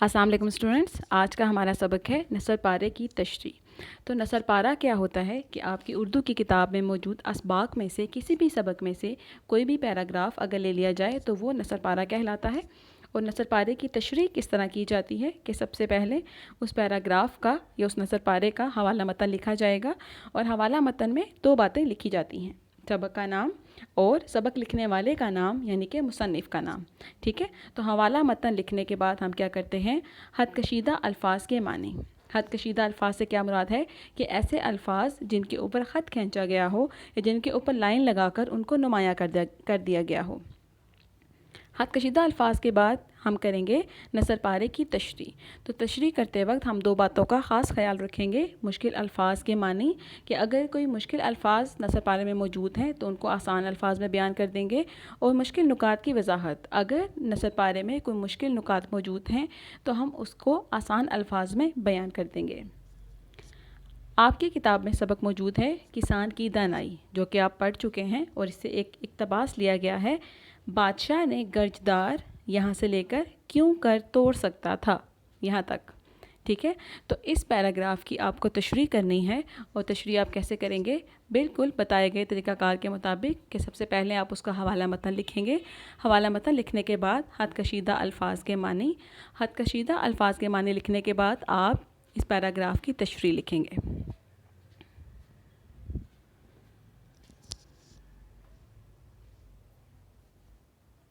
अस्सलाम वालेकुम स्टूडेंट्स। आज का हमारा सबक है नसर पारे की तशरीह। तो नसर पारा क्या होता है कि आपकी उर्दू की किताब में मौजूद असबाक में से किसी भी सबक में से कोई भी पैराग्राफ अगर ले लिया जाए तो वो नसर पारा कहलाता है। और नसर पारे की तशरीह किस तरह की जाती है कि सबसे पहले उस पैराग्राफ का या उस नसर पारे का हवाला मतन लिखा जाएगा और हवाला मतन में दो बातें लिखी जाती हैं, सबक का नाम और सबक लिखने वाले का नाम यानी कि मुसन्निफ़ का नाम। ठीक है, तो हवाला मतन लिखने के बाद हम क्या करते हैं, हद कशीदा अल्फाज के मानी। हद कशीदा अल्फाज से क्या मुराद है कि ऐसे अल्फाज जिनके ऊपर ख़त खींचा गया हो या जिनके ऊपर लाइन लगाकर उनको नुमाया कर दिया गया हो। हद कशीदा अल्फाज के बाद हम करेंगे नसर पारे की तशरीह। तो तशरीह करते वक्त हम दो बातों का ख़ास ख्याल रखेंगे। मुश्किल अल्फाज के मानी कि अगर कोई मुश्किल अल्फाज नसर पारे में मौजूद हैं तो उनको आसान अल्फाज में बयान कर देंगे, और मुश्किल नुकात की वजाहत, अगर नसर पारे में कोई मुश्किल नुकात मौजूद हैं तो हम उसको आसान अल्फाज में बयान कर देंगे। आपकी किताब में सबक मौजूद है किसान की दानाई, जो कि आप पढ़ चुके हैं, और इससे एक इक़्तिबास लिया गया है। बादशाह ने गर्जदार यहाँ से लेकर क्यों कर तोड़ सकता था यहाँ तक। ठीक है, तो इस पैराग्राफ की आपको तशरीह करनी है, और तशरीह आप कैसे करेंगे, बिल्कुल बताए गए तरीक़ाकार के मुताबिक कि सबसे पहले आप उसका हवाला मतन लिखेंगे। हवाला मतन लिखने के बाद हद कशीदा अल्फाज के मानी, हद कशीदा अल्फाज के मानी लिखने के बाद आप इस पैराग्राफ की तशरीह लिखेंगे।